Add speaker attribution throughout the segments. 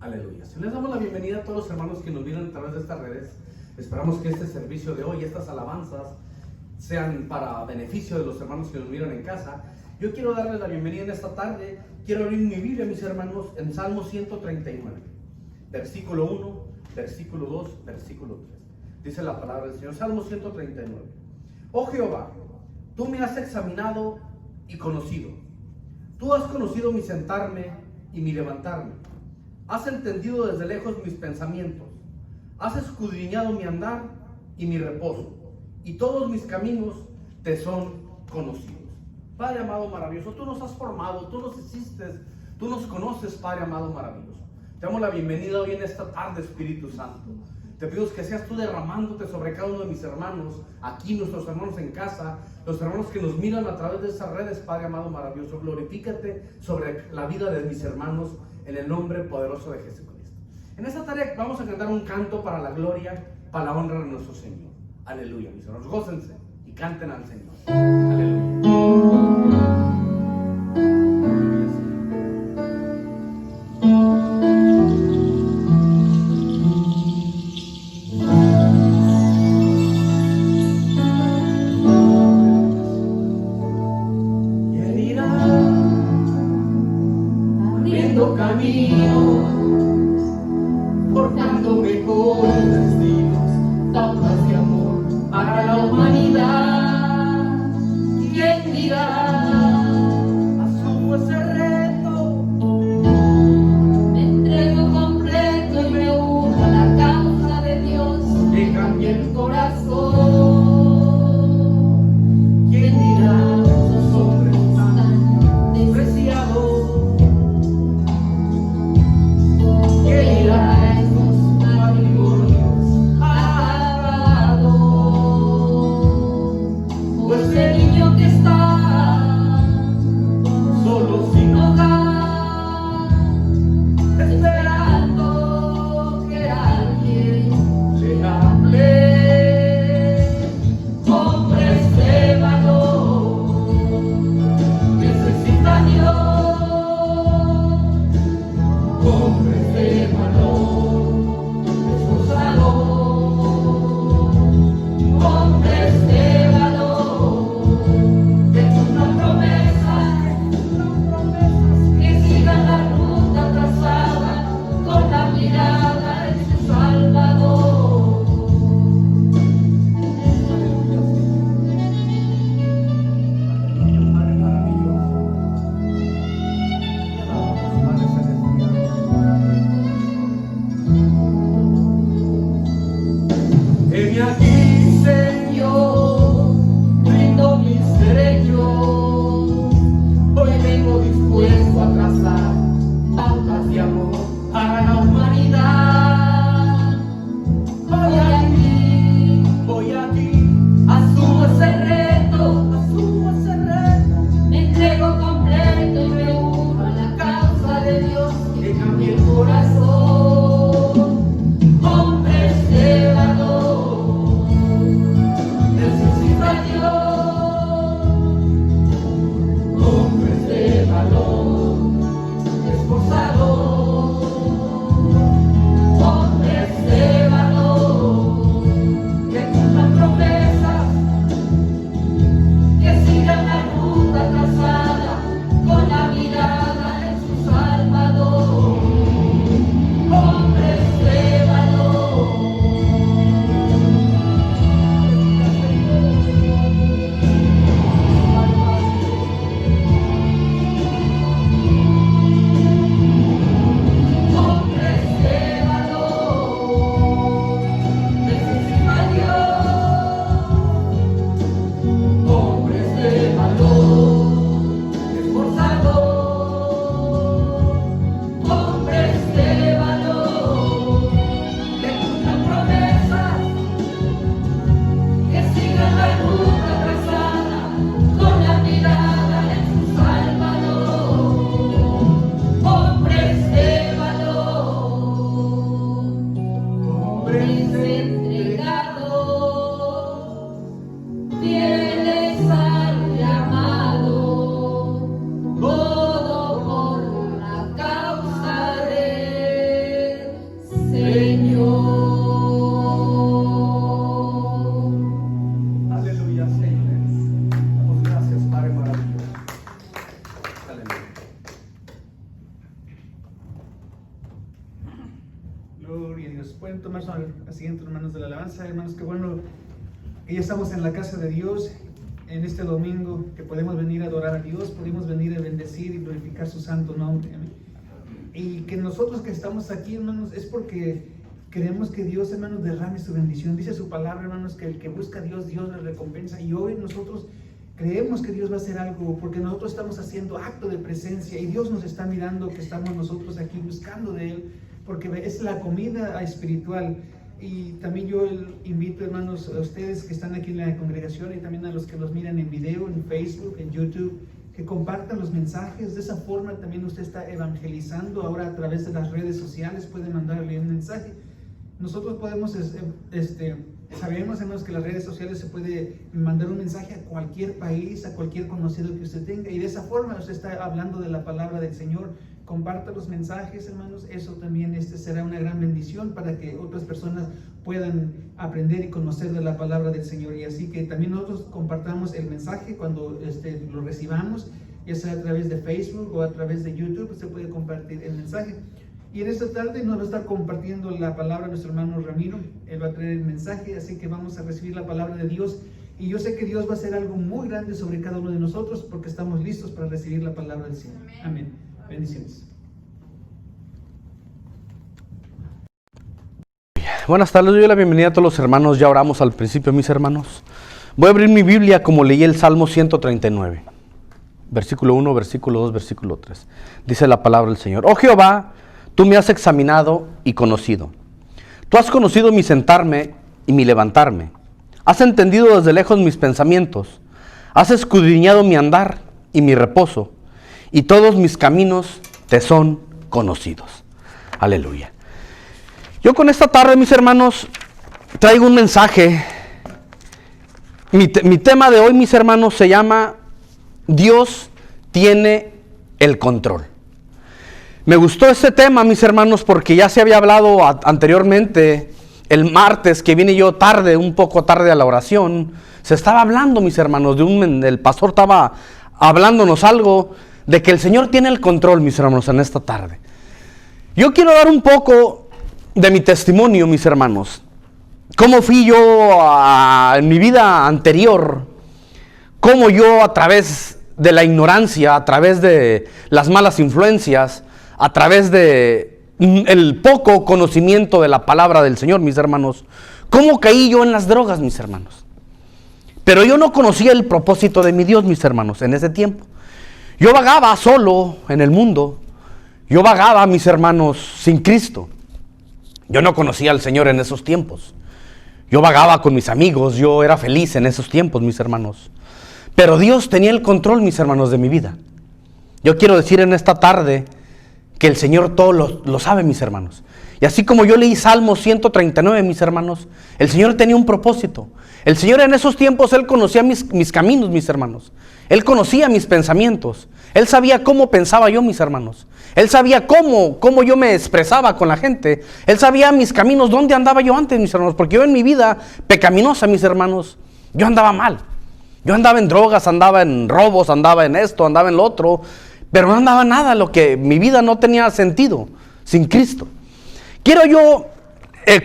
Speaker 1: Aleluya. Les damos la bienvenida a todos los hermanos que nos miran a través de estas redes. Esperamos que este servicio de hoy, estas alabanzas, sean para beneficio de los hermanos que nos miran en casa. Yo quiero darles la bienvenida en esta tarde. Quiero abrir mi Biblia, mis hermanos, en Salmo 139, versículo 1, versículo 2, versículo 3. Dice la palabra del Señor, Salmo 139. Oh Jehová, tú me has examinado y conocido. Tú has conocido mi sentarme y mi levantarme. Has entendido desde lejos mis pensamientos. Has escudriñado mi andar y mi reposo. Y todos mis caminos te son conocidos. Padre amado maravilloso, tú nos has formado, tú nos hiciste, tú nos conoces, Padre amado maravilloso. Te damos la bienvenida hoy en esta tarde, Espíritu Santo. Te pido que seas tú derramándote sobre cada uno de mis hermanos, aquí nuestros hermanos en casa, los hermanos que nos miran a través de estas redes, Padre amado maravilloso. Glorifícate sobre la vida de mis hermanos en el nombre poderoso de Jesucristo. En esta tarde vamos a cantar un canto para la gloria, para la honra de nuestro Señor. Aleluya, mis hermanos, gócense y canten al Señor. Aleluya.
Speaker 2: Gloria a Dios. Pueden tomar su asiento, hermanos de la alabanza. Hermanos, qué bueno que ya estamos en la casa de Dios en este domingo, que podemos venir a adorar a Dios, podemos venir a bendecir y glorificar su santo nombre. Amén. Y que nosotros que estamos aquí, hermanos, es porque queremos que Dios, hermanos, derrame su bendición. Dice su palabra, hermanos, que el que busca a Dios, Dios le recompensa. Y hoy nosotros creemos que Dios va a hacer algo, porque nosotros estamos haciendo acto de presencia y Dios nos está mirando que estamos nosotros aquí buscando de Él, porque es la comida espiritual. Y también yo invito, hermanos, a ustedes que están aquí en la congregación y también a los que los miran en video, en Facebook, en YouTube, que compartan los mensajes. De esa forma también usted está evangelizando. Ahora a través de las redes sociales puede mandarle un mensaje. Nosotros podemos, sabemos, hermanos, que las redes sociales se puede mandar un mensaje a cualquier país, a cualquier conocido que usted tenga, y de esa forma usted está hablando de la palabra del Señor. Comparta los mensajes, hermanos. Eso también será una gran bendición para que otras personas puedan aprender y conocer de la palabra del Señor. Y así que también nosotros compartamos el mensaje cuando lo recibamos, ya sea a través de Facebook o a través de YouTube. Usted puede compartir el mensaje. Y en esta tarde nos va a estar compartiendo la palabra nuestro hermano Ramiro. Él va a traer el mensaje, así que vamos a recibir la palabra de Dios. Y yo sé que Dios va a hacer algo muy grande sobre cada uno de nosotros, porque estamos listos para recibir la palabra del Señor. Amén. Bendiciones.
Speaker 1: Buenas tardes, yo doy la bienvenida a todos los hermanos. Ya oramos al principio, mis hermanos. Voy a abrir mi Biblia como leí el Salmo 139. Versículo 1, versículo 2, versículo 3. Dice la palabra del Señor. Oh Jehová, tú me has examinado y conocido. Tú has conocido mi sentarme y mi levantarme. Has entendido desde lejos mis pensamientos. Has escudriñado mi andar y mi reposo. Y todos mis caminos te son conocidos. Aleluya. Yo con esta tarde, mis hermanos, traigo un mensaje. Mi tema de hoy, mis hermanos, se llama Dios tiene el control. Me gustó este tema, mis hermanos, porque ya se había hablado anteriormente, el martes que vine yo tarde, un poco tarde a la oración. Se estaba hablando, mis hermanos, el pastor estaba hablándonos algo de que el Señor tiene el control, mis hermanos, en esta tarde. Yo quiero dar un poco de mi testimonio, mis hermanos. Cómo fui yo en mi vida anterior, cómo yo a través de la ignorancia, a través de las malas influencias, a través de el poco conocimiento de la palabra del Señor, mis hermanos, cómo caí yo en las drogas, mis hermanos. Pero yo no conocía el propósito de mi Dios, mis hermanos, en ese tiempo. Yo vagaba solo en el mundo. Yo vagaba, mis hermanos, sin Cristo. Yo no conocía al Señor en esos tiempos. Yo vagaba con mis amigos, yo era feliz en esos tiempos, mis hermanos. Pero Dios tenía el control, mis hermanos, de mi vida. Yo quiero decir en esta tarde que el Señor todo lo sabe, mis hermanos. Y así como yo leí Salmo 139, mis hermanos, el Señor tenía un propósito. El Señor en esos tiempos, Él conocía mis caminos, mis hermanos. Él conocía mis pensamientos. Él sabía cómo pensaba yo, mis hermanos. Él sabía cómo yo me expresaba con la gente. Él sabía mis caminos, dónde andaba yo antes, mis hermanos. Porque yo en mi vida pecaminosa, mis hermanos, yo andaba mal. Yo andaba en drogas, andaba en robos, andaba en esto, andaba en lo otro. Pero no andaba nada, mi vida no tenía sentido sin Cristo. Quiero yo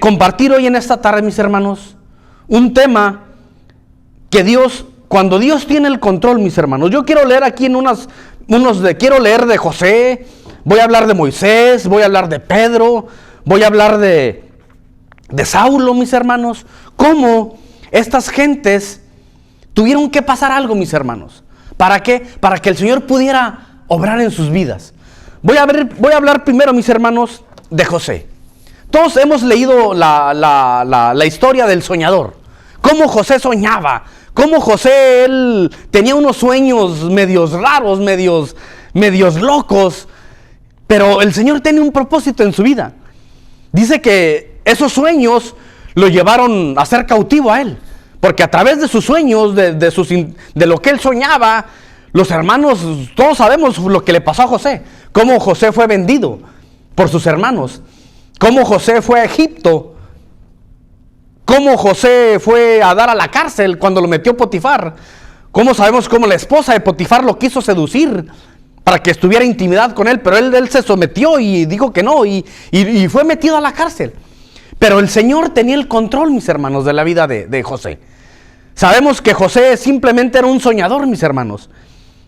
Speaker 1: compartir hoy en esta tarde, mis hermanos, un tema que cuando Dios tiene el control, mis hermanos. Yo quiero leer aquí quiero leer de José, voy a hablar de Moisés, voy a hablar de Pedro, voy a hablar de Saulo, mis hermanos. Cómo estas gentes tuvieron que pasar algo, mis hermanos. ¿Para qué? Para que el Señor pudiera obrar en sus vidas. Voy a hablar primero, mis hermanos, de José. Todos hemos leído la historia del soñador. Cómo José soñaba. Cómo José, él tenía unos sueños medios raros, medios locos. Pero el Señor tenía un propósito en su vida. Dice que esos sueños lo llevaron a ser cautivo a él. Porque a través de sus sueños, de lo que él soñaba, los hermanos, todos sabemos lo que le pasó a José. Cómo José fue vendido por sus hermanos. Cómo José fue a Egipto. Cómo José fue a dar a la cárcel cuando lo metió Potifar. Cómo sabemos cómo la esposa de Potifar lo quiso seducir
Speaker 3: para que estuviera intimidad con él, pero él se sometió y dijo que no, y fue metido a la cárcel. Pero el Señor tenía el control, mis hermanos, de la vida de José. Sabemos que José simplemente era un soñador, mis hermanos,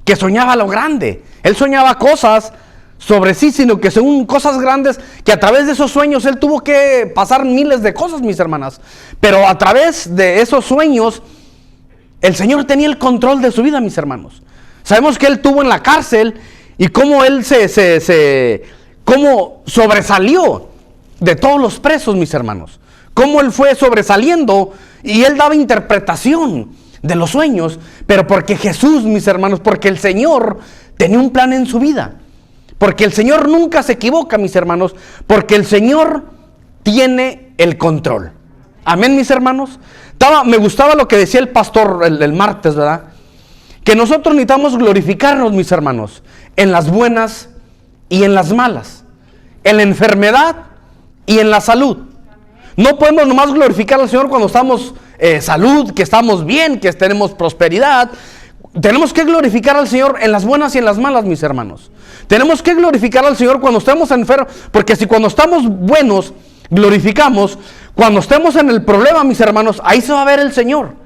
Speaker 3: que soñaba lo grande. Él soñaba cosas sobre sí, sino que son cosas grandes, que a través de esos sueños él tuvo que pasar miles de cosas, mis hermanas. Pero a través de esos sueños, el Señor tenía el control de su vida, mis hermanos. Sabemos que él estuvo en la cárcel y cómo él cómo sobresalió de todos los presos, mis hermanos. Cómo él fue sobresaliendo y él daba interpretación de los sueños, pero porque Jesús, mis hermanos, porque el Señor tenía un plan en su vida. Porque el Señor nunca se equivoca, mis hermanos, porque el Señor tiene el control. Amén, mis hermanos. Me gustaba lo que decía el pastor el martes, ¿verdad? Que nosotros necesitamos glorificarnos, mis hermanos, en las buenas y en las malas, en la enfermedad y en la salud. No podemos nomás glorificar al Señor cuando estamos salud, que estamos bien, que tenemos prosperidad. Tenemos que glorificar al Señor en las buenas y en las malas, mis hermanos. Tenemos que glorificar al Señor cuando estemos enfermos, porque si cuando estamos buenos glorificamos, cuando estemos en el problema, mis hermanos, ahí se va a ver el Señor.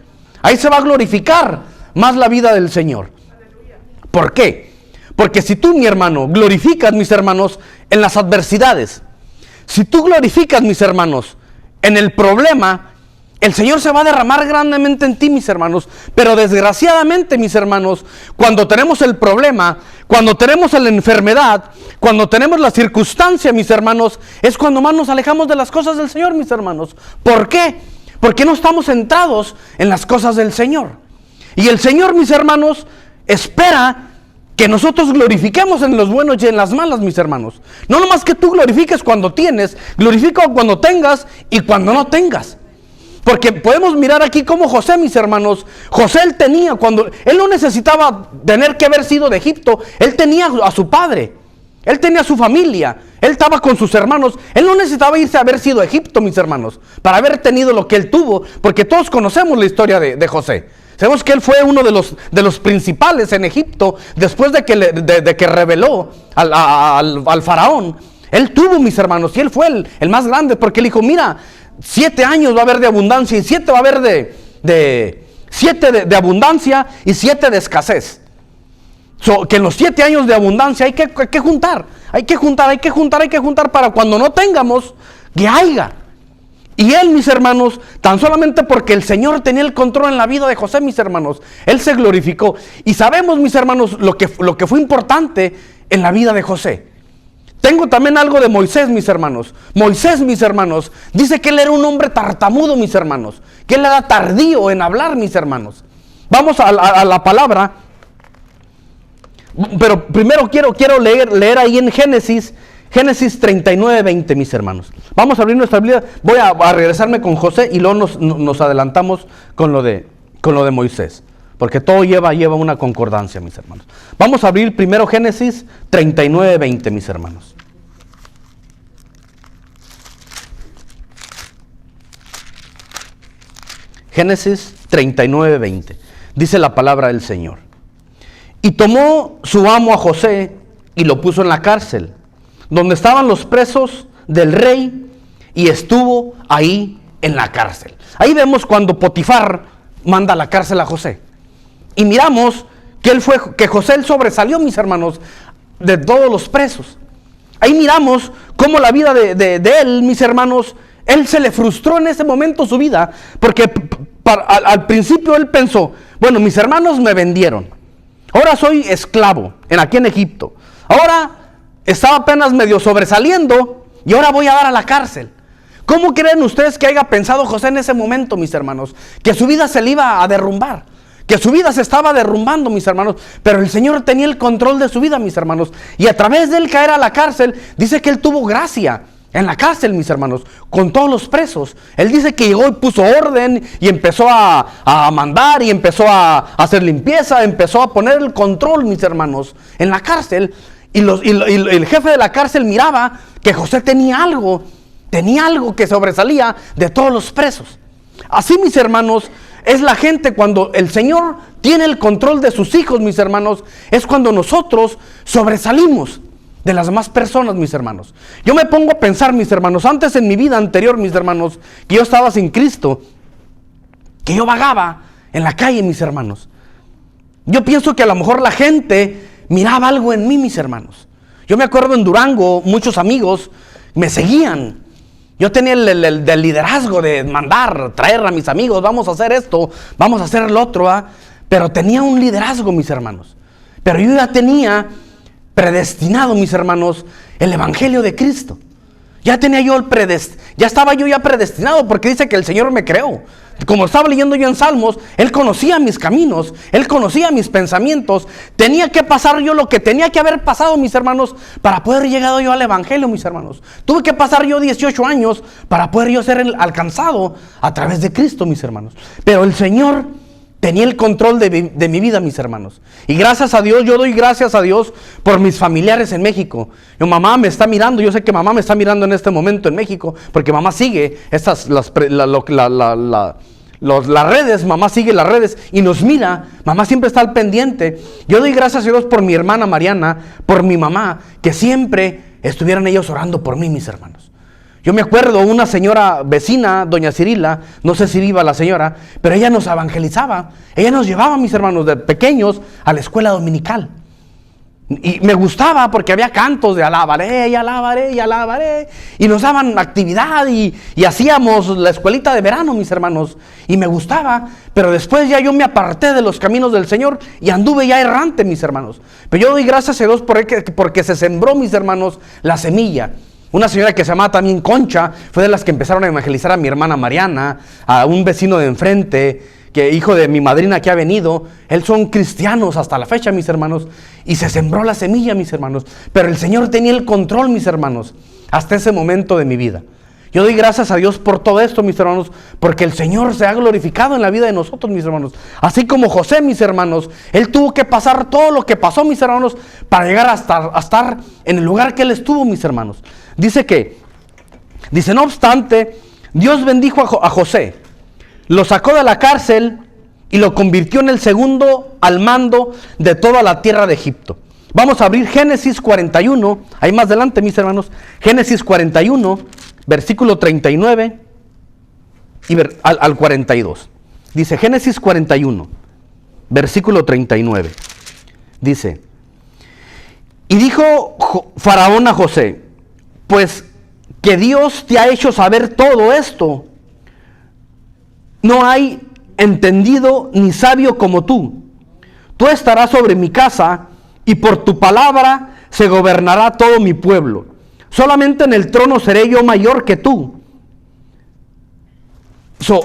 Speaker 3: Ahí se va a glorificar más la vida del Señor. ¿Por qué? Porque si tú, mi hermano, glorificas, mis hermanos, en las adversidades, si tú glorificas, mis hermanos, en el problema, el Señor se va a derramar grandemente en ti, mis hermanos. Pero desgraciadamente, mis hermanos, cuando tenemos el problema, cuando tenemos la enfermedad, cuando tenemos la circunstancia, mis hermanos, es cuando más nos alejamos de las cosas del Señor, mis hermanos. ¿Por qué? Porque no estamos centrados en las cosas del Señor. Y el Señor, mis hermanos, espera que nosotros glorifiquemos en los buenos y en las malas, mis hermanos. No nomás que tú glorifiques cuando tienes, glorifica cuando tengas y cuando no tengas. Porque podemos mirar aquí como José, mis hermanos. José él no necesitaba tener que haber sido de Egipto. Él tenía a su padre. Él tenía a su familia. Él estaba con sus hermanos. Él no necesitaba irse a haber sido a Egipto, mis hermanos, para haber tenido lo que él tuvo. Porque todos conocemos la historia de José. Sabemos que él fue uno de los principales en Egipto. Después de que rebeló al faraón. Él tuvo, mis hermanos, y él fue el más grande. Porque él dijo, mira, 7 años va a haber de abundancia y 7 va a haber de abundancia y 7 de escasez. Que en los 7 años de abundancia hay que juntar para cuando no tengamos, que haya. Y él, mis hermanos, tan solamente porque el Señor tenía el control en la vida de José, mis hermanos, él se glorificó. Y sabemos, mis hermanos, lo que fue importante en la vida de José. Tengo también algo de Moisés, mis hermanos. Moisés, mis hermanos, dice que él era un hombre tartamudo, mis hermanos. Que él era tardío en hablar, mis hermanos. Vamos a la palabra. Pero primero quiero leer ahí en Génesis 39:20, mis hermanos. Vamos a abrir nuestra Biblia. Voy a regresarme con José y luego nos adelantamos con lo de Moisés. Porque todo lleva una concordancia, mis hermanos. Vamos a abrir primero Génesis 39:20, mis hermanos. Génesis 39:20. Dice la palabra del Señor. Y tomó su amo a José y lo puso en la cárcel, donde estaban los presos del rey, y estuvo ahí en la cárcel. Ahí vemos cuando Potifar manda a la cárcel a José. Y miramos que José sobresalió, mis hermanos, de todos los presos. Ahí miramos cómo la vida de él, mis hermanos, él se le frustró en ese momento su vida, porque al principio él pensó, bueno, mis hermanos me vendieron, ahora soy esclavo aquí en Egipto, ahora estaba apenas medio sobresaliendo y ahora voy a dar a la cárcel. ¿Cómo creen ustedes que haya pensado José en ese momento, mis hermanos? Que su vida se le iba a derrumbar, que su vida se estaba derrumbando, mis hermanos. Pero el Señor tenía el control de su vida, mis hermanos, y a través de él caer a la cárcel, dice que él tuvo gracia en la cárcel, mis hermanos, con todos los presos. Él dice que llegó y puso orden y empezó a mandar y empezó a hacer limpieza, empezó a poner el control, mis hermanos, en la cárcel. Y el jefe de la cárcel miraba que José tenía algo que sobresalía de todos los presos. Así, mis hermanos, es la gente cuando el Señor tiene el control de sus hijos, mis hermanos, es cuando nosotros sobresalimos de las demás personas, mis hermanos. Yo me pongo a pensar, mis hermanos, antes en mi vida anterior, mis hermanos, que yo estaba sin Cristo, que yo vagaba en la calle, mis hermanos. Yo pienso que a lo mejor la gente miraba algo en mí, mis hermanos. Yo me acuerdo en Durango, muchos amigos me seguían. Yo tenía el liderazgo de mandar, traer a mis amigos, vamos a hacer esto, vamos a hacer lo otro, ¿eh? Pero tenía un liderazgo, mis hermanos. Pero yo ya tenía predestinado, mis hermanos, el evangelio de Cristo. Ya tenía yo ya estaba yo ya predestinado, porque dice que el Señor me creó. Como estaba leyendo yo en Salmos, Él conocía mis caminos, Él conocía mis pensamientos. Tenía que pasar yo lo que tenía que haber pasado, mis hermanos, para poder llegar yo al evangelio, mis hermanos. Tuve que pasar yo 18 años para poder yo ser alcanzado a través de Cristo, mis hermanos. Pero el Señor tenía el control de mi vida, mis hermanos. Y gracias a Dios, yo doy gracias a Dios por mis familiares en México. Mi mamá me está mirando, yo sé que mamá me está mirando en este momento en México, porque mamá sigue las redes, mamá sigue las redes y nos mira, mamá siempre está al pendiente. Yo doy gracias a Dios por mi hermana Mariana, por mi mamá, que siempre estuvieran ellos orando por mí, mis hermanos. Yo me acuerdo una señora vecina, doña Cirila, no sé si viva la señora, pero ella nos evangelizaba. Ella nos llevaba, mis hermanos, de pequeños a la escuela dominical. Y me gustaba porque había cantos de alabaré y alabaré y alabaré. Y nos daban actividad y hacíamos la escuelita de verano, mis hermanos. Y me gustaba, pero después ya yo me aparté de los caminos del Señor y anduve ya errante, mis hermanos. Pero yo doy gracias a Dios porque se sembró, mis hermanos, la semilla. Una señora que se llamaba también Concha fue de las que empezaron a evangelizar a mi hermana Mariana, a un vecino de enfrente, que hijo de mi madrina que ha venido. Él son cristianos hasta la fecha, mis hermanos, y se sembró la semilla, mis hermanos. Pero el Señor tenía el control, mis hermanos, hasta ese momento de mi vida. Yo doy gracias a Dios por todo esto, mis hermanos, porque el Señor se ha glorificado en la vida de nosotros, mis hermanos. Así como José, mis hermanos, él tuvo que pasar todo lo que pasó, mis hermanos, para llegar a estar en el lugar que él estuvo, mis hermanos. Dice, no obstante, Dios bendijo a José, lo sacó de la cárcel y lo convirtió en el segundo al mando de toda la tierra de Egipto. Vamos a abrir Génesis 41, ahí más adelante, mis hermanos, Génesis 41, versículo 39 y al 42. Dice Génesis 41, versículo 39. Dice, y dijo Faraón a José, pues que Dios te ha hecho saber todo esto. No hay entendido ni sabio como tú. Tú estarás sobre mi casa y por tu palabra se gobernará todo mi pueblo. Solamente en el trono seré yo mayor que tú.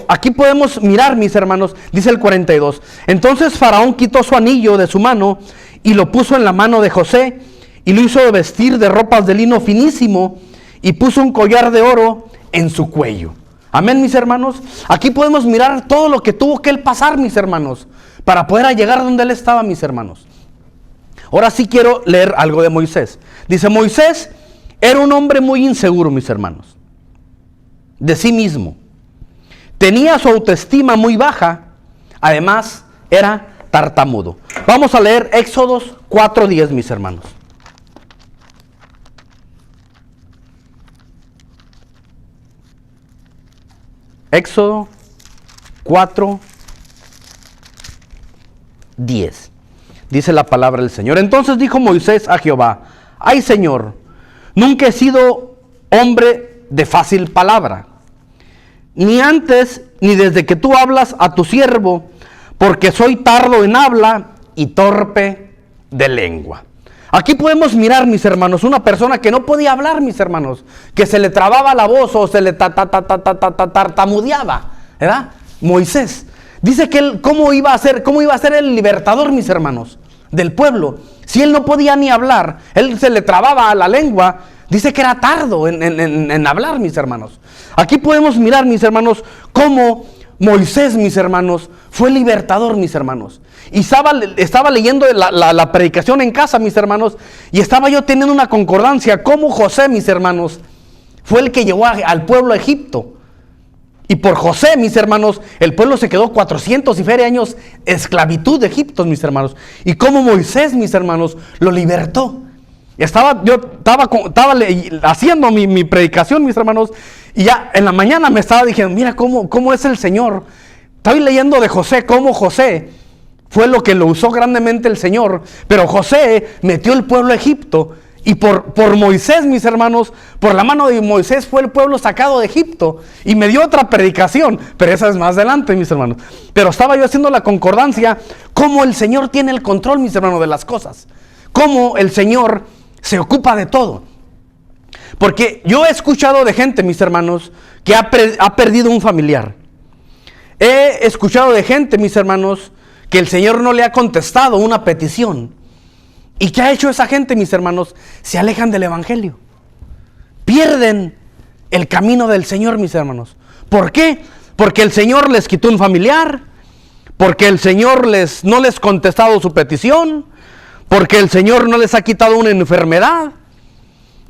Speaker 3: Aquí podemos mirar, mis hermanos, dice el 42. Entonces Faraón quitó su anillo de su mano y lo puso en la mano de José y lo hizo vestir de ropas de lino finísimo y puso un collar de oro en su cuello. Amén, mis hermanos. Aquí podemos mirar todo lo que tuvo que él pasar, mis hermanos, para poder llegar donde él estaba, mis hermanos. Ahora sí quiero leer algo de Moisés. Dice, Moisés era un hombre muy inseguro, mis hermanos, de sí mismo. Tenía su autoestima muy baja, además era tartamudo. Vamos a leer Éxodos 4:10, mis hermanos. Éxodo 4:10. Dice la palabra del Señor. Entonces dijo Moisés a Jehová, ay Señor, nunca he sido hombre de fácil palabra, ni antes ni desde que tú hablas a tu siervo, porque soy tardo en habla y torpe de lengua. Aquí podemos mirar, mis hermanos, una persona que no podía hablar, mis hermanos, que se le trababa la voz o se le tartamudeaba, ¿verdad? Moisés. Dice que él, ¿cómo iba a ser el libertador, mis hermanos, del pueblo? Si él no podía ni hablar, él se le trababa la lengua. Dice que era tardo en hablar, mis hermanos. Aquí podemos mirar, mis hermanos, cómo Moisés, mis hermanos, fue libertador, mis hermanos. Y estaba leyendo la predicación en casa, mis hermanos, y estaba yo teniendo una concordancia, cómo José, mis hermanos, fue el que llevó al pueblo a Egipto. Y por José, mis hermanos, el pueblo se quedó 400 y feria años esclavitud de Egipto, mis hermanos. Y como Moisés, mis hermanos, lo libertó. Yo estaba haciendo mi predicación, mis hermanos, y ya en la mañana me estaba diciendo, mira cómo es el Señor. Estoy leyendo de José, cómo José fue lo que lo usó grandemente el Señor. Pero José metió el pueblo a Egipto. Y por Moisés, mis hermanos, por la mano de Moisés fue el pueblo sacado de Egipto. Y me dio otra predicación, pero esa es más adelante, mis hermanos. Pero estaba yo haciendo la concordancia, cómo el Señor tiene el control, mis hermanos, de las cosas. Cómo el Señor se ocupa de todo. Porque yo he escuchado de gente, mis hermanos, que ha perdido un familiar. He escuchado de gente, mis hermanos, que el Señor no le ha contestado una petición. ¿Y qué ha hecho esa gente, mis hermanos? Se alejan del evangelio. Pierden el camino del Señor, mis hermanos. ¿Por qué? Porque el Señor les quitó un familiar. Porque el Señor no les ha contestado su petición. Porque el Señor no les ha quitado una enfermedad.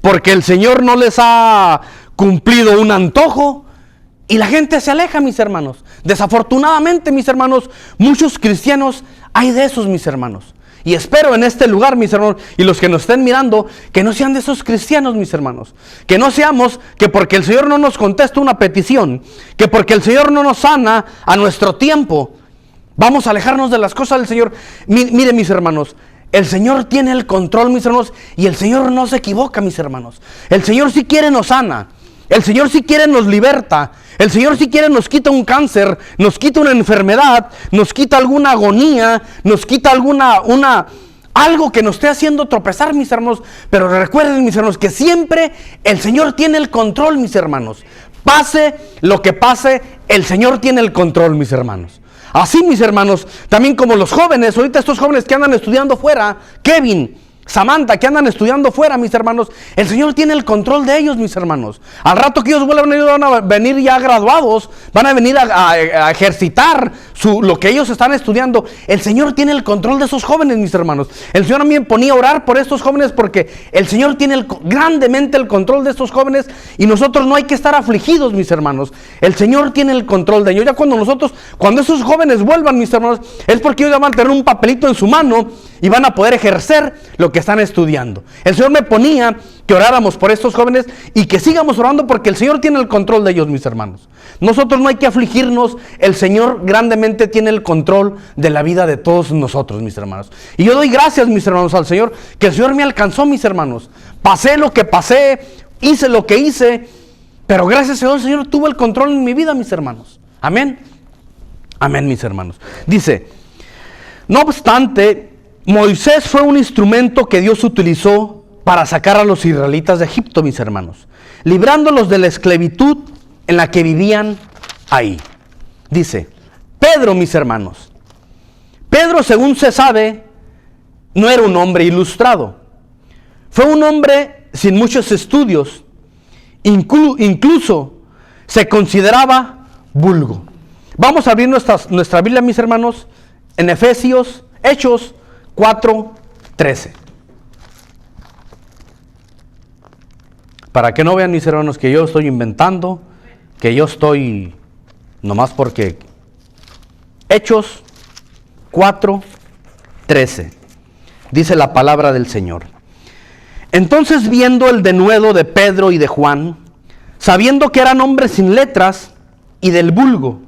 Speaker 3: Porque el Señor no les ha cumplido un antojo. Y la gente se aleja, mis hermanos. Desafortunadamente, mis hermanos, muchos cristianos hay de esos, mis hermanos. Y espero en este lugar, mis hermanos, y los que nos estén mirando, que no sean de esos cristianos, mis hermanos. Que no seamos que porque el Señor no nos contesta una petición, que porque el Señor no nos sana a nuestro tiempo, vamos a alejarnos de las cosas del Señor. Mire, mis hermanos, el Señor tiene el control, mis hermanos, y el Señor no se equivoca, mis hermanos. El Señor si quiere nos sana. El Señor si quiere nos liberta. El Señor si quiere nos quita un cáncer, nos quita una enfermedad, nos quita alguna agonía, nos quita algo que nos esté haciendo tropezar, mis hermanos. Pero recuerden, mis hermanos, que siempre el Señor tiene el control, mis hermanos. Pase lo que pase, el Señor tiene el control, mis hermanos. Así, mis hermanos, también como los jóvenes, ahorita estos jóvenes que andan estudiando fuera, Kevin, Samantha, que andan estudiando fuera, mis hermanos, el Señor tiene el control de ellos, mis hermanos. Al rato que ellos vuelvan, ellos van a venir ya graduados, van a venir a ejercitar lo que ellos están estudiando. El Señor tiene el control de esos jóvenes, mis hermanos. El Señor a mí me ponía a orar por estos jóvenes porque el Señor tiene grandemente el control de estos jóvenes y nosotros no hay que estar afligidos, mis hermanos. El Señor tiene el control de ellos. Ya cuando esos jóvenes vuelvan, mis hermanos, es porque ellos van a tener un papelito en su mano y van a poder ejercer lo que están estudiando. El Señor me ponía que oráramos por estos jóvenes y que sigamos orando porque el Señor tiene el control de ellos, mis hermanos. Nosotros no hay que afligirnos, el Señor grandemente tiene el control de la vida de todos nosotros, mis hermanos. Y yo doy gracias, mis hermanos, al Señor, que el Señor me alcanzó, mis hermanos. Pasé lo que pasé, hice lo que hice, pero gracias a Dios el Señor tuvo el control en mi vida, mis hermanos. Amén. Amén, mis hermanos. Dice, no obstante, Moisés fue un instrumento que Dios utilizó para sacar a los israelitas de Egipto, mis hermanos, librándolos de la esclavitud en la que vivían ahí. Dice, Pedro, mis hermanos. Pedro, según se sabe, no era un hombre ilustrado. Fue un hombre sin muchos estudios. Incluso se consideraba vulgo. Vamos a abrir nuestra Biblia, mis hermanos, en Hechos 4:13. Para que no vean, mis hermanos, que yo estoy inventando, que yo estoy nomás porque. Hechos 4:13. Dice la palabra del Señor. Entonces, viendo el denuedo de Pedro y de Juan, sabiendo que eran hombres sin letras y del vulgo,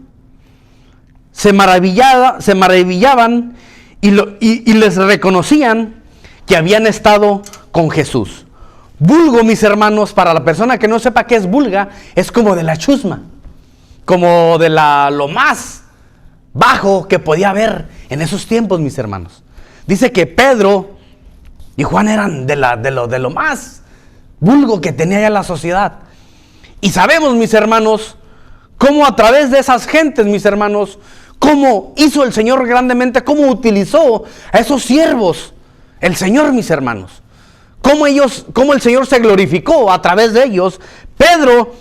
Speaker 3: se maravillaban y les reconocían que habían estado con Jesús. Vulgo, mis hermanos, para la persona que no sepa qué es vulga, es como de la chusma, como de lo más bajo que podía haber en esos tiempos, mis hermanos. Dice que Pedro y Juan eran de lo más vulgo que tenía ya la sociedad. Y sabemos, mis hermanos, cómo a través de esas gentes, mis hermanos, cómo hizo el Señor grandemente, cómo utilizó a esos siervos, el Señor, mis hermanos. Cómo el Señor se glorificó a través de ellos. Pedro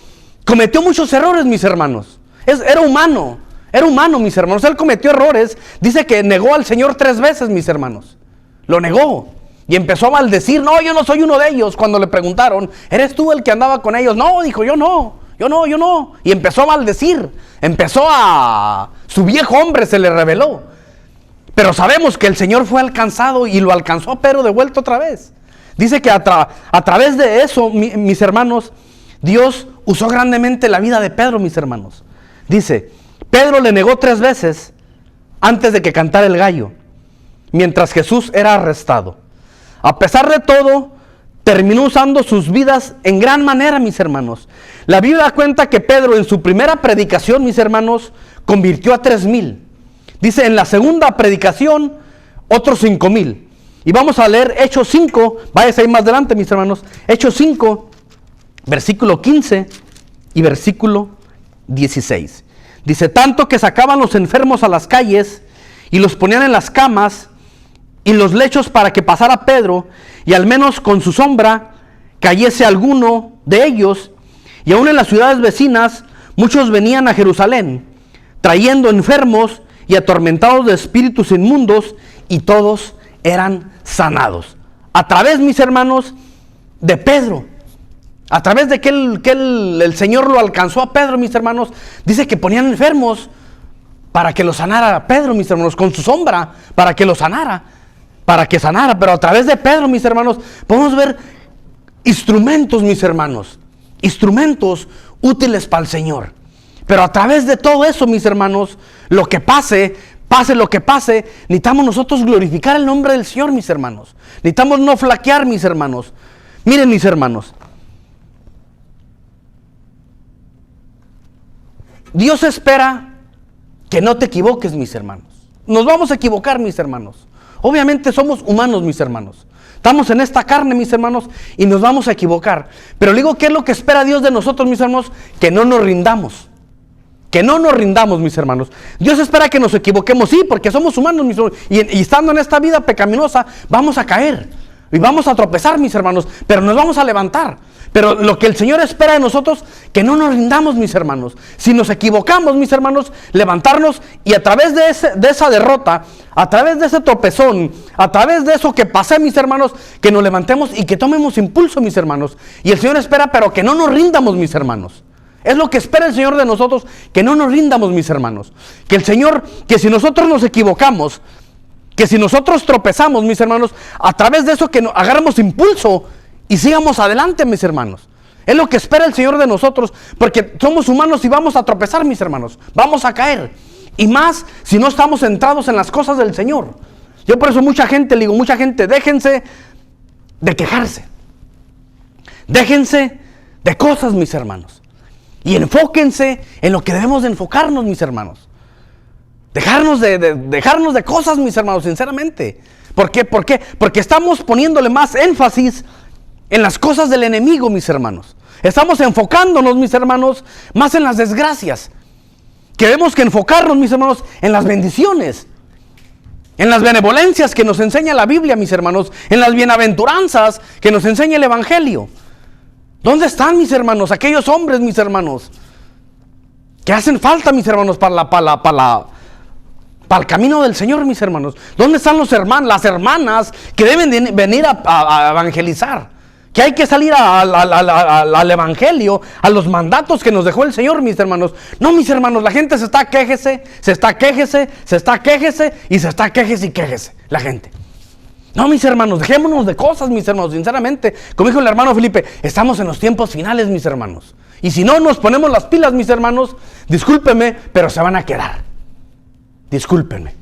Speaker 3: cometió muchos errores, mis hermanos. Era humano, mis hermanos. Él cometió errores. Dice que negó al Señor 3 veces, mis hermanos. Lo negó. Y empezó a maldecir. No, yo no soy uno de ellos. Cuando le preguntaron, ¿eres tú el que andaba con ellos? No, dijo, yo no yo no. Y empezó a maldecir, su viejo hombre se le reveló. Pero sabemos que el Señor fue alcanzado y lo alcanzó a Pedro de vuelta otra vez. Dice que a través de eso, mis hermanos, Dios usó grandemente la vida de Pedro, mis hermanos. Dice, Pedro le negó 3 veces antes de que cantara el gallo, mientras Jesús era arrestado. A pesar de todo, terminó usando sus vidas en gran manera, mis hermanos. La Biblia cuenta que Pedro en su primera predicación, mis hermanos, convirtió a 3,000. Dice en la segunda predicación, otros 5,000. Y vamos a leer Hechos 5, váyase ahí más adelante, mis hermanos. Hechos 5, versículo 15 y versículo 16. Dice, tanto que sacaban los enfermos a las calles y los ponían en las camas y los lechos para que pasara Pedro, y al menos con su sombra cayese alguno de ellos. Y aún en las ciudades vecinas muchos venían a Jerusalén, trayendo enfermos y atormentados de espíritus inmundos, y todos eran sanados. A través, mis hermanos, de Pedro, a través de que el Señor lo alcanzó a Pedro, mis hermanos, dice que ponían enfermos para que lo sanara a Pedro, mis hermanos, con su sombra, para que lo sanara, pero a través de Pedro, mis hermanos, podemos ver instrumentos, mis hermanos, instrumentos útiles para el Señor. Pero a través de todo eso, mis hermanos, lo que pase lo que pase, necesitamos nosotros glorificar el nombre del Señor, mis hermanos. Necesitamos no flaquear, mis hermanos. Miren, mis hermanos, Dios espera que no te equivoques, mis hermanos. Nos vamos a equivocar, mis hermanos. Obviamente somos humanos, mis hermanos. Estamos en esta carne, mis hermanos, y nos vamos a equivocar. Pero digo, ¿qué es lo que espera Dios de nosotros, mis hermanos? Que no nos rindamos. Que no nos rindamos, mis hermanos. Dios espera que nos equivoquemos, sí, porque somos humanos, mis hermanos. Y estando en esta vida pecaminosa, vamos a caer. Y vamos a tropezar, mis hermanos. Pero nos vamos a levantar. Pero lo que el Señor espera de nosotros, que no nos rindamos, mis hermanos. Si nos equivocamos, mis hermanos, levantarnos y a través de esa derrota, a través de ese tropezón, a través de eso que pasé, mis hermanos, que nos levantemos y que tomemos impulso, mis hermanos. Y el Señor espera, pero que no nos rindamos, mis hermanos. Es lo que espera el Señor de nosotros, que no nos rindamos, mis hermanos. Que el Señor, que si nosotros nos equivocamos, que si nosotros tropezamos, mis hermanos, a través de eso que agarremos impulso y sigamos adelante, mis hermanos. Es lo que espera el Señor de nosotros, porque somos humanos y vamos a tropezar, mis hermanos. Vamos a caer. Y más si no estamos centrados en las cosas del Señor. Yo por eso mucha gente, déjense de quejarse. Déjense de cosas, mis hermanos. Y enfóquense en lo que debemos de enfocarnos, mis hermanos. Dejarnos de cosas, mis hermanos, sinceramente. ¿Por qué? Porque estamos poniéndole más énfasis en las cosas del enemigo, mis hermanos. Estamos enfocándonos, mis hermanos, más en las desgracias. Tenemos que enfocarnos, mis hermanos, en las bendiciones, en las benevolencias que nos enseña la Biblia, mis hermanos, en las bienaventuranzas que nos enseña el Evangelio. ¿Dónde están, mis hermanos, aquellos hombres, mis hermanos, que hacen falta, mis hermanos, para el camino del Señor, mis hermanos? ¿Dónde están los hermanos, las hermanas que deben venir a evangelizar? Que hay que salir al Evangelio, a los mandatos que nos dejó el Señor, mis hermanos. No, mis hermanos, la gente se está quéjese y quéjese la gente. No, mis hermanos, dejémonos de cosas, mis hermanos, sinceramente. Como dijo el hermano Felipe, estamos en los tiempos finales, mis hermanos. Y si no nos ponemos las pilas, mis hermanos, discúlpenme, pero se van a quedar. Discúlpenme.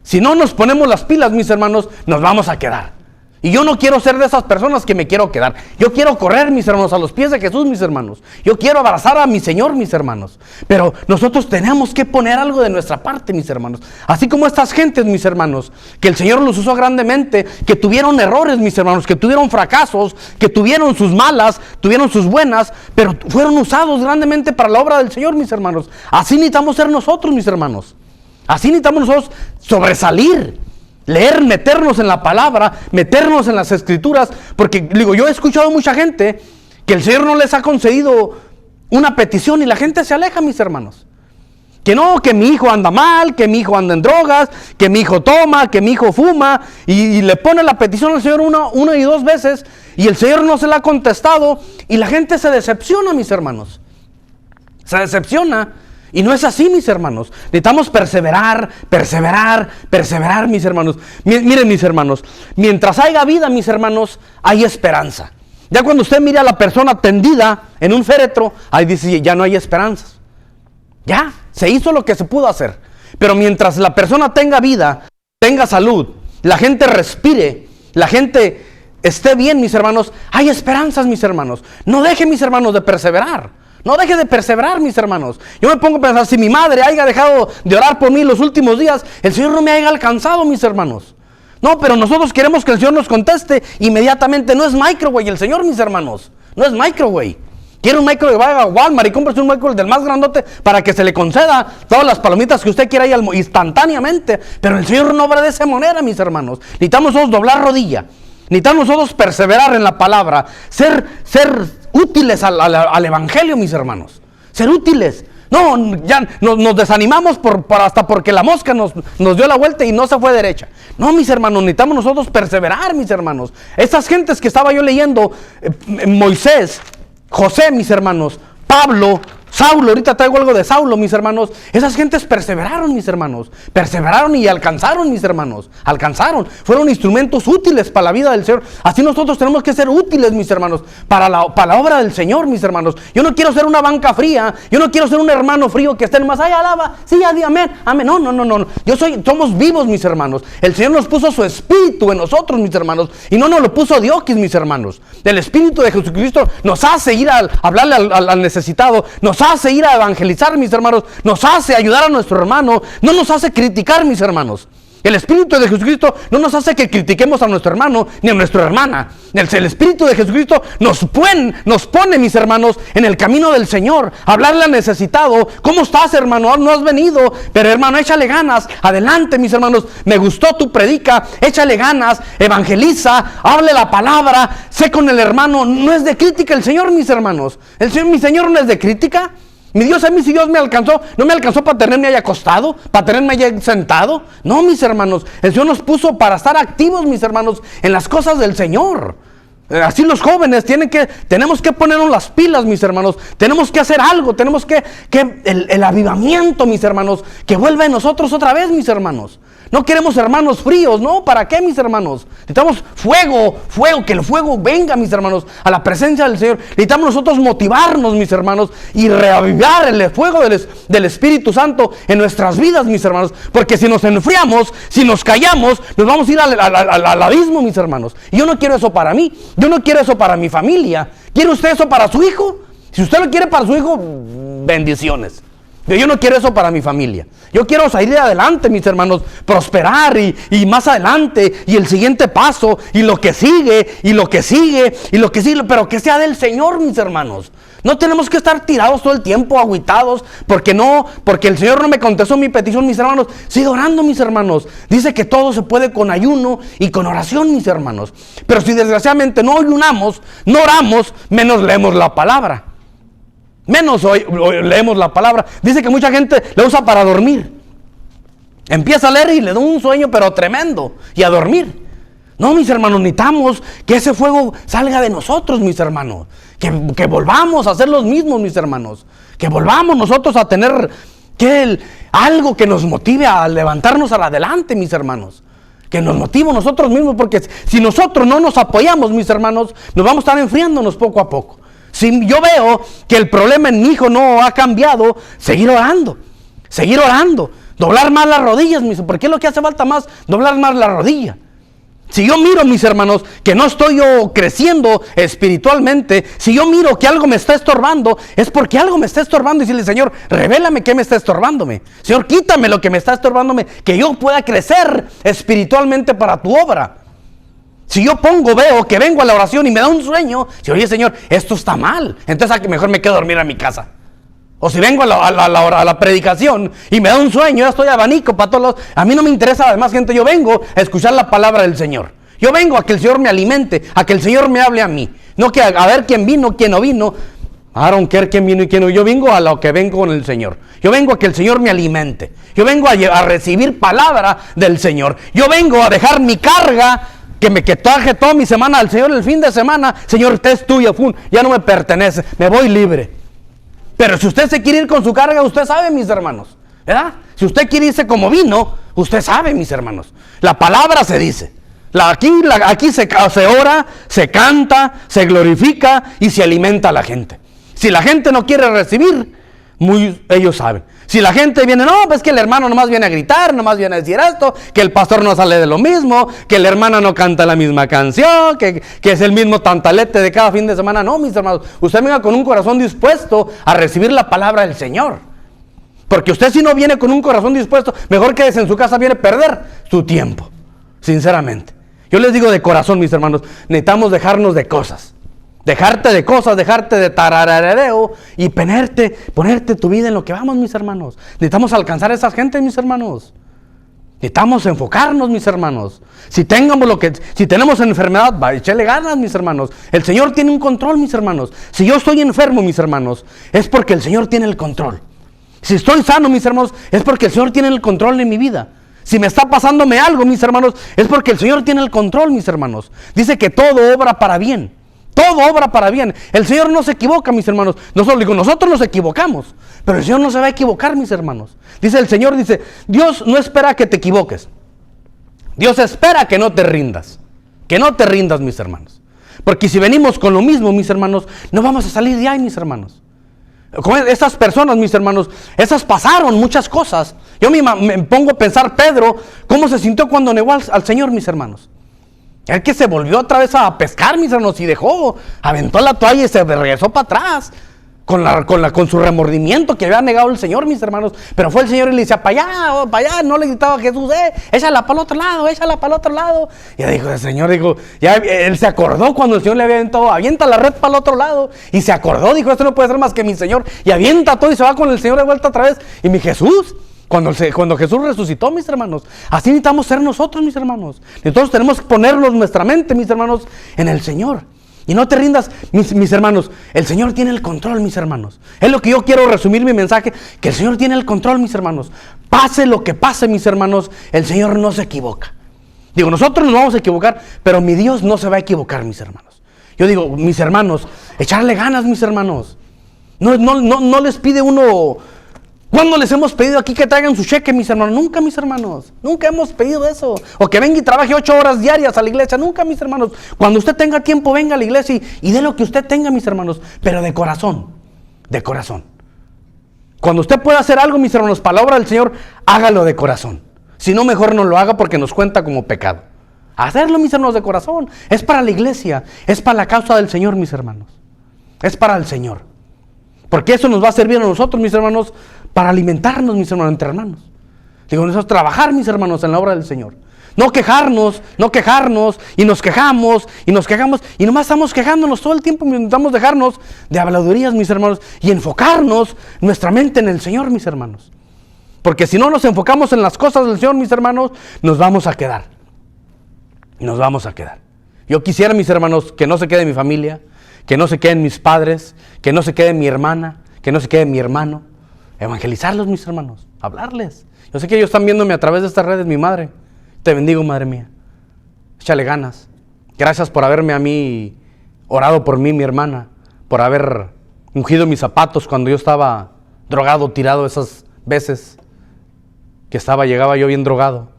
Speaker 3: Si no nos ponemos las pilas, mis hermanos, nos vamos a quedar. Y yo no quiero ser de esas personas que me quiero quedar. Yo quiero correr, mis hermanos, a los pies de Jesús, mis hermanos. Yo quiero abrazar a mi Señor, mis hermanos. Pero nosotros tenemos que poner algo de nuestra parte, mis hermanos. Así como estas gentes, mis hermanos, que el Señor los usó grandemente, que tuvieron errores, mis hermanos, que tuvieron fracasos, que tuvieron sus malas, tuvieron sus buenas, pero fueron usados grandemente para la obra del Señor, mis hermanos. Así necesitamos ser nosotros, mis hermanos. Así necesitamos nosotros sobresalir. Leer, meternos en la palabra, meternos en las escrituras, porque digo, yo he escuchado mucha gente que el Señor no les ha concedido una petición y la gente se aleja, mis hermanos. Que no, que mi hijo anda mal, que mi hijo anda en drogas, que mi hijo toma, que mi hijo fuma, y le pone la petición al Señor una y dos veces, y el Señor no se la ha contestado, y la gente se decepciona, mis hermanos. se decepciona. Y no es así, mis hermanos. Necesitamos perseverar, mis hermanos. Miren, mis hermanos, mientras haya vida, mis hermanos, hay esperanza. Ya cuando usted mira a la persona tendida en un féretro, ahí dice, ya no hay esperanzas. Ya, se hizo lo que se pudo hacer. Pero mientras la persona tenga vida, tenga salud, la gente respire, la gente esté bien, mis hermanos, hay esperanzas, mis hermanos. No deje, mis hermanos, de perseverar. No deje de perseverar, mis hermanos. Yo me pongo a pensar, si mi madre haya dejado de orar por mí los últimos días, el Señor no me haya alcanzado, mis hermanos. No, pero nosotros queremos que el Señor nos conteste inmediatamente. No es microwave el Señor, mis hermanos. No es microwave. Quiere un microwave, vaya a Walmart y cómprese un microwave del más grandote para que se le conceda todas las palomitas que usted quiera ahí instantáneamente. Pero el Señor no obra de esa manera, mis hermanos. Necesitamos nosotros doblar rodilla. Necesitamos nosotros perseverar en la palabra. Ser útiles al evangelio, mis hermanos. Ser útiles. No, ya nos desanimamos hasta porque la mosca nos dio la vuelta y no se fue derecha. No, mis hermanos, necesitamos nosotros perseverar, mis hermanos. Estas gentes que estaba yo leyendo, Moisés, José, mis hermanos, Pablo, Saulo, ahorita traigo algo de Saulo, mis hermanos. Esas gentes perseveraron, mis hermanos. Perseveraron y alcanzaron, mis hermanos. Alcanzaron. Fueron instrumentos útiles para la vida del Señor. Así nosotros tenemos que ser útiles, mis hermanos, para la obra del Señor, mis hermanos. Yo no quiero ser una banca fría. Yo no quiero ser un hermano frío que esté más, ay, alaba, sí, amén, amén. No. Somos vivos, mis hermanos. El Señor nos puso su espíritu en nosotros, mis hermanos. Y no nos lo puso Diokis, mis hermanos. El espíritu de Jesucristo nos hace ir a hablarle al necesitado. Nos hace ir a evangelizar, mis hermanos. Nos hace ayudar a nuestro hermano. No nos hace criticar, mis hermanos. El Espíritu de Jesucristo no nos hace que critiquemos a nuestro hermano ni a nuestra hermana. El Espíritu de Jesucristo nos pone, mis hermanos, en el camino del Señor. Hablarle al necesitado. ¿Cómo estás, hermano? No has venido, pero hermano, échale ganas. Adelante, mis hermanos. Me gustó tu predica. Échale ganas. Evangeliza. Hable la palabra. Sé con el hermano. No es de crítica el Señor, mis hermanos. Mi Señor no es de crítica. Mi Dios, a mí si Dios me alcanzó, no me alcanzó para tenerme ahí acostado, para tenerme ahí sentado. No, mis hermanos, el Señor nos puso para estar activos, mis hermanos, en las cosas del Señor. Así los jóvenes tenemos que ponernos las pilas, mis hermanos. Tenemos que hacer algo, tenemos que el avivamiento, mis hermanos, que vuelva en nosotros otra vez, mis hermanos. No queremos hermanos fríos, ¿no? ¿Para qué, mis hermanos? Necesitamos fuego, que el fuego venga, mis hermanos, a la presencia del Señor. Necesitamos nosotros motivarnos, mis hermanos, y reavivar el fuego del Espíritu Santo en nuestras vidas, mis hermanos. Porque si nos enfriamos, si nos callamos, nos vamos a ir al abismo, mis hermanos. Y yo no quiero eso para mí. Yo no quiero eso para mi familia. ¿Quiere usted eso para su hijo? Si usted lo quiere para su hijo, bendiciones. Yo no quiero eso para mi familia. Yo quiero salir adelante, mis hermanos, prosperar y más adelante, y el siguiente paso, y lo que sigue, pero que sea del Señor, mis hermanos. No tenemos que estar tirados todo el tiempo, agüitados, porque el Señor no me contestó mi petición, mis hermanos. Sigue orando, mis hermanos. Dice que todo se puede con ayuno y con oración, mis hermanos. Pero si desgraciadamente no ayunamos, no oramos, menos leemos la palabra. Menos hoy leemos la palabra. Dice que mucha gente la usa para dormir. Empieza a leer y le da un sueño pero tremendo. Y a dormir. No, mis hermanos, necesitamos que ese fuego salga de nosotros, mis hermanos. Que volvamos a ser los mismos, mis hermanos. Que volvamos nosotros a tener algo que nos motive a levantarnos adelante, mis hermanos. Que nos motive nosotros mismos, porque si nosotros no nos apoyamos, mis hermanos, nos vamos a estar enfriándonos poco a poco. Si yo veo que el problema en mi hijo no ha cambiado, seguir orando, doblar más las rodillas, porque es lo que hace falta más, doblar más la rodilla. Si yo miro, mis hermanos, que no estoy yo creciendo espiritualmente, si yo miro que algo me está estorbando, es porque algo me está estorbando, y decirle, Señor, revélame qué me está estorbándome. Señor, quítame lo que me está estorbándome, que yo pueda crecer espiritualmente para tu obra. Si yo veo que vengo a la oración y me da un sueño, si oye, Señor, esto está mal, entonces mejor me quedo a dormir a mi casa. O si vengo a la predicación y me da un sueño, ya estoy abanico para todos lados. A mí no me interesa, además, gente, yo vengo a escuchar la palabra del Señor. Yo vengo a que el Señor me alimente, a que el Señor me hable a mí. No que a ver quién vino, quién no vino. I don't care quién vino y quién no. Yo vengo a lo que vengo con el Señor. Yo vengo a que el Señor me alimente. Yo vengo a recibir palabra del Señor. Yo vengo a dejar mi carga, que traje toda mi semana al Señor el fin de semana. Señor, esta es tuya, ya no me pertenece, me voy libre. Pero si usted se quiere ir con su carga, usted sabe, mis hermanos, ¿verdad? Si usted quiere irse como vino, usted sabe, mis hermanos. La palabra se dice. Aquí se ora, se canta, se glorifica y se alimenta a la gente. Si la gente no quiere recibir, ellos saben. Si la gente viene, no, pues que el hermano nomás viene a gritar, nomás viene a decir esto, que el pastor no sale de lo mismo, que la hermana no canta la misma canción, que es el mismo tantalete de cada fin de semana. No, mis hermanos, usted venga con un corazón dispuesto a recibir la palabra del Señor. Porque usted si no viene con un corazón dispuesto, mejor quédese en su casa, viene a perder su tiempo, sinceramente. Yo les digo de corazón, mis hermanos, necesitamos dejarnos de cosas. Dejarte de cosas, dejarte de tararareo y ponerte tu vida en lo que vamos, mis hermanos. Necesitamos alcanzar a esa gente, mis hermanos. Necesitamos enfocarnos, mis hermanos. Si tenemos enfermedad, échale ganas, mis hermanos. El Señor tiene un control, mis hermanos. Si yo estoy enfermo, mis hermanos, es porque el Señor tiene el control. Si estoy sano, mis hermanos, es porque el Señor tiene el control de mi vida. Si me está pasándome algo, mis hermanos, es porque el Señor tiene el control, mis hermanos. Dice que todo obra para bien. Todo obra para bien. El Señor no se equivoca, mis hermanos. Nosotros nos equivocamos, pero el Señor no se va a equivocar, mis hermanos. Dice el Señor, Dios no espera que te equivoques. Dios espera que no te rindas. Que no te rindas, mis hermanos. Porque si venimos con lo mismo, mis hermanos, no vamos a salir de ahí, mis hermanos. Con esas personas, mis hermanos, esas pasaron muchas cosas. Yo me pongo a pensar, Pedro, cómo se sintió cuando negó al Señor, mis hermanos. El que se volvió otra vez a pescar, mis hermanos, y aventó la toalla y se regresó para atrás, con su remordimiento que había negado el Señor, mis hermanos. Pero fue el Señor y le decía, para allá, no le gritaba a Jesús, échala para el otro lado, échala para el otro lado. Y el Señor dijo, él se acordó cuando el Señor le había aventado, avienta la red para el otro lado. Y se acordó, dijo, esto no puede ser más que mi Señor. Y avienta todo y se va con el Señor de vuelta otra vez. Y mi Jesús, cuando Jesús resucitó, mis hermanos, así necesitamos ser nosotros, mis hermanos. Entonces tenemos que ponernos nuestra mente, mis hermanos, en el Señor. Y no te rindas, mis hermanos. El Señor tiene el control, mis hermanos. Es lo que yo quiero resumir mi mensaje, que el Señor tiene el control, mis hermanos. Pase lo que pase, mis hermanos, el Señor no se equivoca. Digo, nosotros nos vamos a equivocar, pero mi Dios no se va a equivocar, mis hermanos. Yo digo, mis hermanos, echarle ganas, mis hermanos. No les pide uno. ¿Cuándo les hemos pedido aquí que traigan su cheque, mis hermanos? Nunca, mis hermanos. Nunca hemos pedido eso. O que venga y trabaje 8 horas diarias a la iglesia. Nunca, mis hermanos. Cuando usted tenga tiempo, venga a la iglesia y dé lo que usted tenga, mis hermanos. Pero de corazón. De corazón. Cuando usted pueda hacer algo, mis hermanos, para la obra del Señor, hágalo de corazón. Si no, mejor no lo haga porque nos cuenta como pecado. Hacerlo, mis hermanos, de corazón. Es para la iglesia. Es para la causa del Señor, mis hermanos. Es para el Señor. Porque eso nos va a servir a nosotros, mis hermanos, para alimentarnos, mis hermanos, entre hermanos. Digo, nosotros trabajar, mis hermanos, en la obra del Señor. No quejarnos, y nos quejamos, y nomás estamos quejándonos todo el tiempo. Necesitamos dejarnos de habladurías, mis hermanos, y enfocarnos nuestra mente en el Señor, mis hermanos. Porque si no nos enfocamos en las cosas del Señor, mis hermanos, nos vamos a quedar. Nos vamos a quedar. Yo quisiera, mis hermanos, que no se quede mi familia, que no se queden mis padres, que no se quede mi hermana, que no se quede mi hermano. Evangelizarlos, mis hermanos, hablarles. Yo sé que ellos están viéndome a través de estas redes, mi madre. Te bendigo, madre mía. Échale ganas. Gracias por haberme a mí orado por mí, mi hermana, por haber ungido mis zapatos cuando yo estaba drogado, tirado esas veces que llegaba yo bien drogado.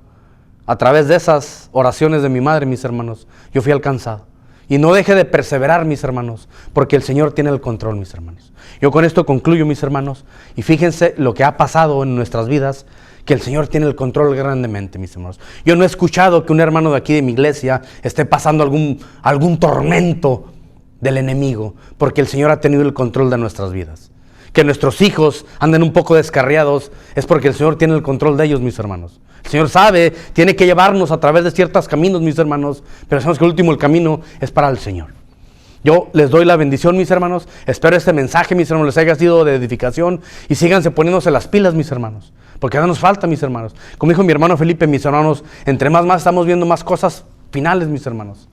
Speaker 3: A través de esas oraciones de mi madre, mis hermanos, yo fui alcanzado. Y no deje de perseverar, mis hermanos, porque el Señor tiene el control, mis hermanos. Yo con esto concluyo, mis hermanos, y fíjense lo que ha pasado en nuestras vidas, que el Señor tiene el control grandemente, mis hermanos. Yo no he escuchado que un hermano de aquí de mi iglesia esté pasando algún tormento del enemigo, porque el Señor ha tenido el control de nuestras vidas. Que nuestros hijos anden un poco descarriados, es porque el Señor tiene el control de ellos, mis hermanos. El Señor sabe, tiene que llevarnos a través de ciertos caminos, mis hermanos, pero sabemos que el último camino es para el Señor. Yo les doy la bendición, mis hermanos. Espero este mensaje, mis hermanos, les haya sido de edificación y síganse poniéndose las pilas, mis hermanos, porque no nos falta, mis hermanos. Como dijo mi hermano Felipe, mis hermanos, entre más estamos viendo más cosas finales, mis hermanos.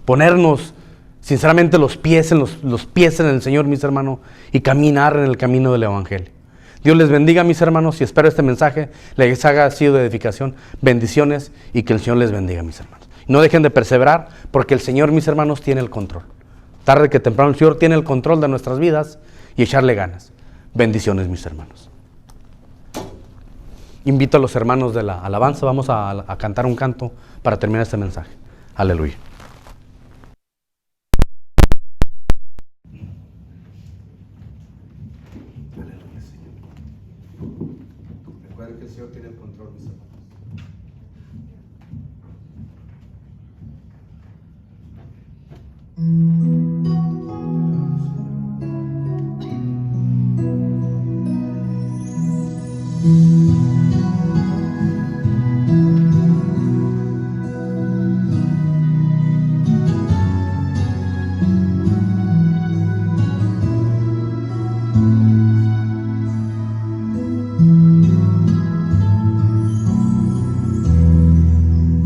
Speaker 3: Ponernos sinceramente los pies en el Señor, mis hermanos, y caminar en el camino del Evangelio. Dios les bendiga, mis hermanos, y espero este mensaje les haya sido de edificación. Bendiciones y que el Señor les bendiga, mis hermanos. No dejen de perseverar, porque el Señor, mis hermanos, tiene el control. Tarde que temprano el Señor tiene el control de nuestras vidas y echarle ganas. Bendiciones, mis hermanos. Invito a los hermanos de la alabanza, vamos a cantar un canto para terminar este mensaje. Aleluya.
Speaker 1: Aleluya, Señor. Recuerden que el Señor tiene el control, mis hermanos.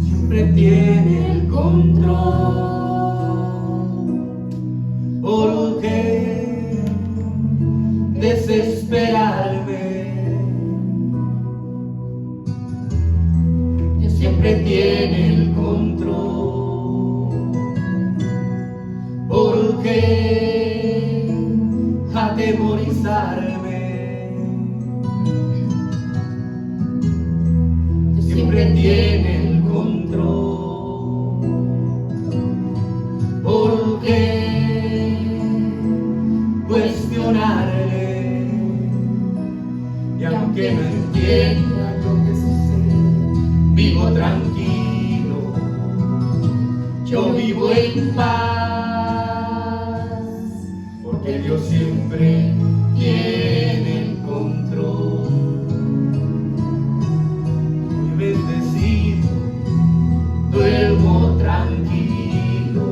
Speaker 1: Siempre tiene el control. ¿Por qué desesperarme? Que siempre tiene el control. ¿Por qué atemorizarme? Que siempre tiene el control. ¿Por qué cuestionarle? Y aunque no entienda lo que sucede, vivo tranquilo, yo vivo en paz, porque Dios siempre tiene el control. Muy bendecido, duermo tranquilo,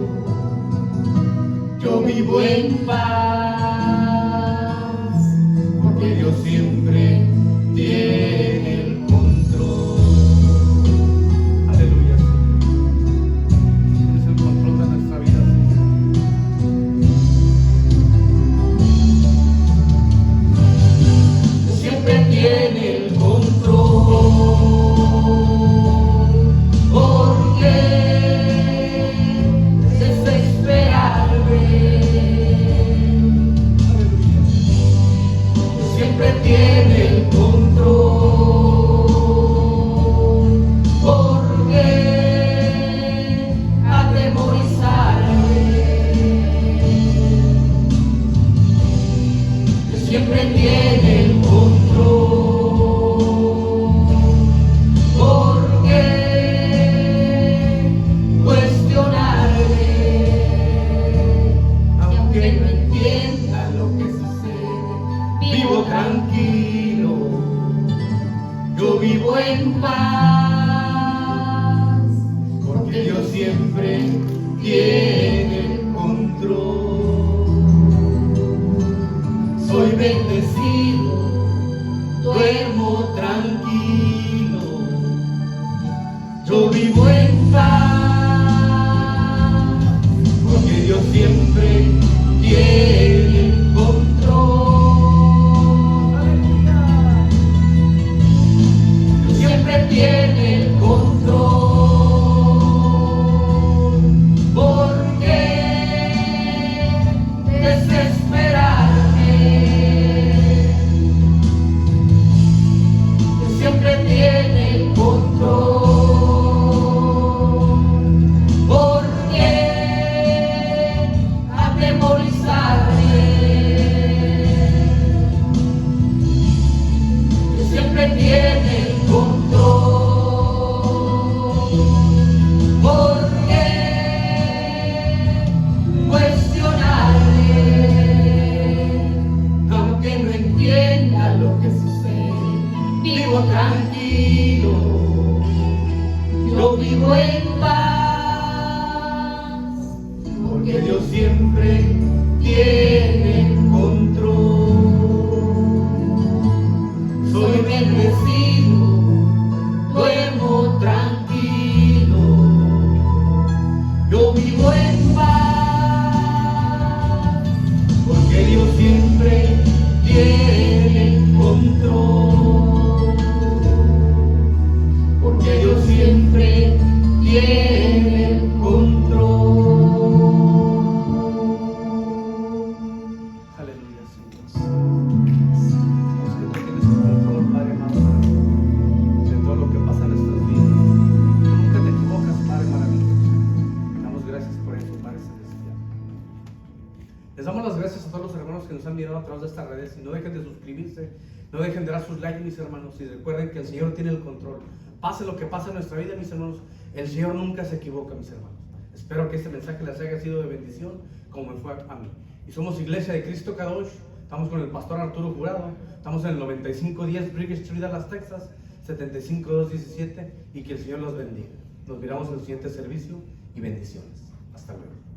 Speaker 1: yo vivo en paz, porque Dios siempre tiene el control. Aleluya. Tienes el control de nuestra vida, Señor. Siempre tiene el control. ¿Por qué desesperarme? Siempre tiene el control. ¿Por qué atemorizarme? Siempre tiene el control. ¿Por qué cuestionarme? Aunque no entienda lo que sucede, vivo tranquilo, yo vivo en paz, porque Dios siempre tiene el control. Soy bendecido, duermo tranquilo, yo vivo en paz, porque Dios siempre tiene el control. Aleluya. Dios siempre tiene el control. ¿Por gracias a todos los hermanos que nos han mirado a través de estas redes. Y no dejen de suscribirse, no dejen de dar sus likes, mis hermanos. Y recuerden que el Señor tiene el control. Pase lo que pase en nuestra vida, mis hermanos, el Señor nunca se equivoca, mis hermanos. Espero que este mensaje les haya sido de bendición, como me fue a mí. Y somos Iglesia de Cristo Kadosh. Estamos con el pastor Arturo Jurado. Estamos en el 9510 Bridge Street, Dallas, Texas, 75217. Y que el Señor los bendiga. Nos miramos en el siguiente servicio y bendiciones. Hasta luego.